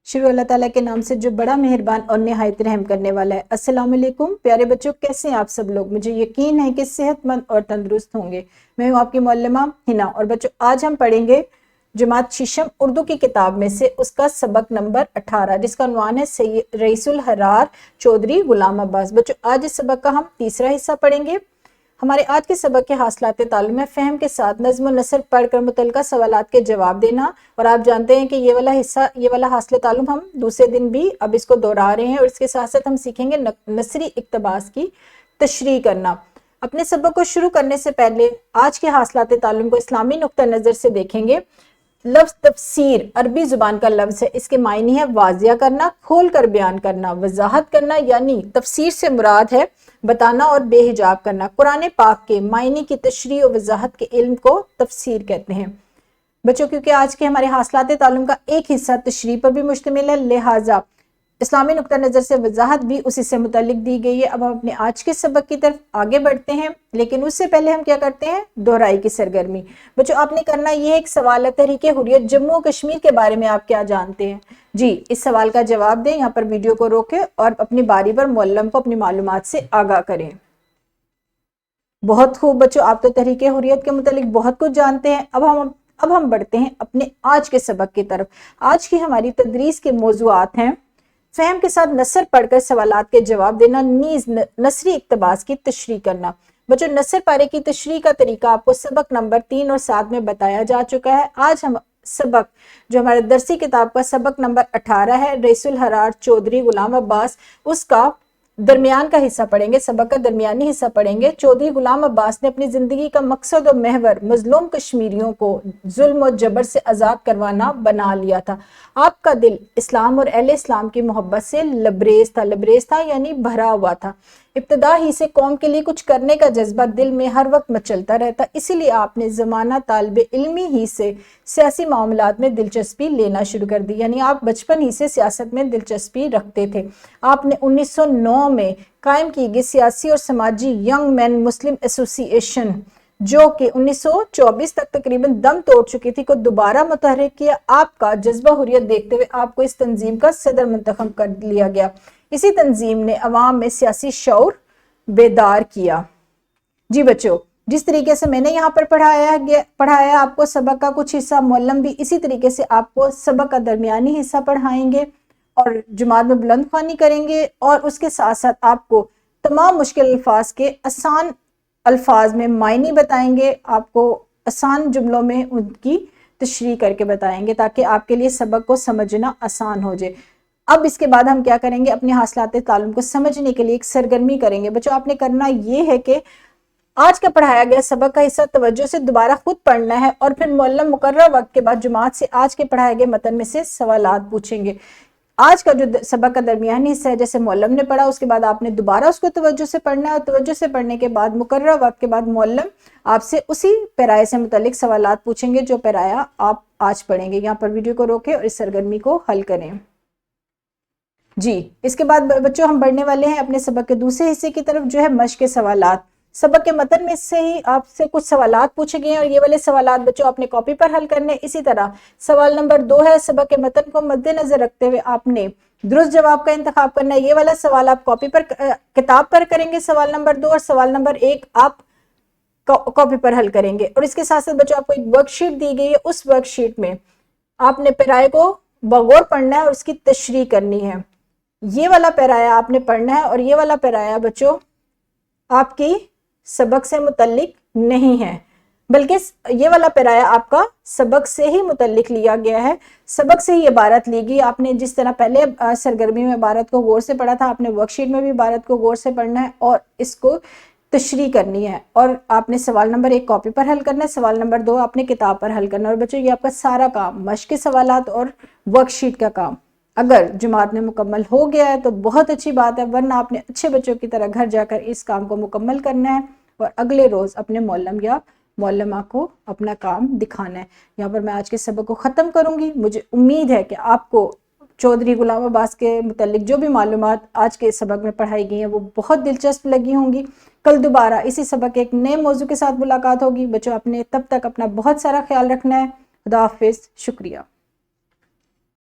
शुरू अल्लाह ताला के नाम से जो बड़ा मेहरबान और निहायत रहम करने वाला है। अस्सलाम वालेकुम प्यारे बच्चों, कैसे हैं आप सब लोग। मुझे यकीन है कि सेहतमंद और तंदुरुस्त होंगे। मैं हूँ आपकी मौलमा हिना और बच्चों आज हम पढ़ेंगे जमात शीशम उर्दू की किताब में से उसका सबक नंबर 18 जिसका उन्वान है सैयद रईसुल हरार चौधरी गुलाम अब्बास। बच्चों आज इस सबक का हम तीसरा हिस्सा पढ़ेंगे। हमारे आज के सबक के हासिलात ताल्लुम में फ़हम के साथ नज़्म नसर पढ़कर मुतल्लिका सवालात के जवाब देना। और आप जानते हैं कि ये वाला हासिल ताल्लुम हम दूसरे दिन भी अब इसको दोहरा रहे हैं और इसके साथ साथ हम सीखेंगे नसरी इक्तबास की तशरीह करना। अपने सबक को शुरू करने से पहले आज के हासिलात ताल्लुम को इस्लामी नुक्ता नज़र से देखेंगे। लफ्ज़ तफसीर अरबी ज़ुबान का लफ्ज़ है। इसके मायने है वाजिया करना, खोल कर बयान करना, वजाहत करना, यानी तफसीर से मुराद है बताना और बेहिजाब करना। कुरान पाक के मायने की तशरीह और वजाहत के इल्म को तफसीर कहते हैं। बच्चों क्योंकि आज के हमारे हासिलात ताल्लुम का एक हिस्सा तशरीह पर भी मुश्तमिल है, लिहाजा इस्लामी नुक्ता नज़र से वजाहत भी उसी से मुतल्लिक दी गई है। अब हम अपने आज के सबक की तरफ आगे बढ़ते हैं, लेकिन उससे पहले हम क्या करते हैं, दोहराई की सरगर्मी। बच्चों आपने करना ये एक सवाल है, तहरीक हुर्रियत जम्मू और कश्मीर के बारे में आप क्या जानते हैं। जी इस सवाल का जवाब दें। यहाँ पर वीडियो को रोकें और अपनी बारी पर मुअल्लिम को अपनी मालूमात से आगाह करें। बहुत खूब बच्चों, आप तो तहरीक हुर्रियत के मुतालिक बहुत कुछ जानते हैं। अब हम बढ़ते हैं अपने आज के सबक की तरफ। आज की हमारी तदरीस के मौज़ूआत हैं फ़हम के साथ नसर पढ़कर सवालात के जवाब देना, नीज नसरी इक्तबास की तशरीह करना। बच्चों नसर पारे की तशरीह का तरीका आपको सबक नंबर 3 और 7 में बताया जा चुका है। आज हम सबक जो हमारे दरसी किताब का सबक नंबर 18 है, रईसुल हरार चौधरी गुलाम अब्बास, उसका दरमियान का हिस्सा पढ़ेंगे, सबक का दरमियानी हिस्सा पढ़ेंगे। चौधरी गुलाम अब्बास ने अपनी जिंदगी का मकसद और महवर मजलूम कश्मीरियों को जुल्म और जबर से आज़ाद करवाना बना लिया था। आपका दिल इस्लाम और अहले इस्लाम की मोहब्बत से लबरेज था यानी भरा हुआ था। इब्तदा ही से कौम के लिए कुछ करने का जज्बा दिल में हर वक्त मचलता रहता, इसीलिए आपने ज़माना तालिब इल्मी ही से सियासी मामलात में दिलचस्पी लेना शुरू कर दी, यानी आप बचपन ही से सियासत में दिलचस्पी रखते थे। आपने 1909 में कायम की गई सियासी और समाजी यंग मैन मुस्लिम एसोसिएशन जो कि 1924 तक तकरीबन दम तोड़ चुकी थी को दोबारा मुतहर्रिक किया। आपका जज्बा हुर्रियत देखते हुए आपको इस तंजीम का सदर मुंतखब कर लिया गया। इसी तंजीम ने अवाम में सियासी शऊर बेदार किया। जी बच्चों जिस तरीके से मैंने यहाँ पर पढ़ाया आपको सबक का कुछ हिस्सा, मुअल्लिम भी इसी तरीके से आपको सबक का दरमियानी हिस्सा पढ़ाएंगे और जुमात में बुलंद ख्वानी करेंगे और उसके साथ साथ आपको तमाम मुश्किल अल्फाज के आसान अल्फाज में मायने बताएंगे, आपको आसान जुमलों में उनकी तशरीह करके बताएंगे ताकि आपके लिए सबक को समझना आसान हो जाए। अब इसके बाद हम क्या करेंगे, अपने हासिलात ताल्लुम को समझने के लिए एक सरगर्मी करेंगे। बच्चों आपने करना ये है कि आज का पढ़ाया गया सबक का हिस्सा तवज्जो से दोबारा खुद पढ़ना है और फिर मुअल्लिम मुकर्रर वक्त के बाद जुमात से आज के पढ़ाए गए मतन में से सवालात पूछेंगे। आज का जो सबक का दरमियानी हिस्सा है जैसे मुअल्लिम ने पढ़ा, उसके बाद आपने दोबारा उसको तवज्जो से पढ़ना है और तवज्जो से पढ़ने के बाद मुकर्रर वक्त के बाद मुअल्लिम आपसे उसी पैराए से मुतालिक सवालात पूछेंगे जो पैराया आप आज पढ़ेंगे। यहाँ पर वीडियो को रोकें और इस सरगर्मी को हल करें। जी इसके बाद बच्चों हम बढ़ने वाले हैं अपने सबक के दूसरे हिस्से की तरफ जो है मश्क के सवालात। सबक के मतन में से ही आपसे कुछ सवालात पूछे गए हैं और ये वाले सवालात बच्चों आपने कॉपी पर हल करने। इसी तरह सवाल नंबर 2 है, सबक के मतन को मद्देनजर रखते हुए आपने दुरुस्त जवाब का इंतखाब करना है। ये वाला सवाल आप कॉपी पर किताब पर करेंगे सवाल नंबर 2 और सवाल नंबर 1 आप कॉपी पर हल करेंगे। और इसके साथ साथ बच्चों आपको एक वर्कशीट दी गई है, उस वर्कशीट में आपने पैराए को बगौर पढ़ना है और उसकी तशरीह करनी है। ये वाला पैराया आपने पढ़ना है और ये वाला पैराया बच्चों आपकी सबक से मुतल्लिक नहीं है, बल्कि ये वाला पैराया आपका सबक से ही मुतल्लिक लिया गया है, सबक से ही इबारत ली गई। आपने जिस तरह पहले सरगर्मी में इबारत को गौर से पढ़ा था, आपने वर्कशीट में भी इबारत को गौर से पढ़ना है और इसको तशरीह करनी है। और आपने सवाल नंबर 1 कॉपी पर हल करना है, सवाल नंबर 2 आपने किताब पर हल करना है। और बच्चों ये आपका सारा काम मश्क के सवालात और वर्कशीट का काम अगर जुमात में मुकम्मल हो गया है तो बहुत अच्छी बात है, वरना आपने अच्छे बच्चों की तरह घर जाकर इस काम को मुकम्मल करना है और अगले रोज़ अपने मुअल्लिम या मुअल्लिमा को अपना काम दिखाना है। यहाँ पर मैं आज के सबक को ख़त्म करूँगी। मुझे उम्मीद है कि आपको चौधरी गुलाम अब्बास के मुतालिक जो भी मालूमात आज के सबक में पढ़ाई गई हैं वो बहुत दिलचस्प लगी होंगी। कल दोबारा इसी सबक के एक नए मौजू के साथ मुलाकात होगी। बच्चों अपने तब तक अपना बहुत सारा ख्याल रखना है। खुदा हाफिज़, शुक्रिया।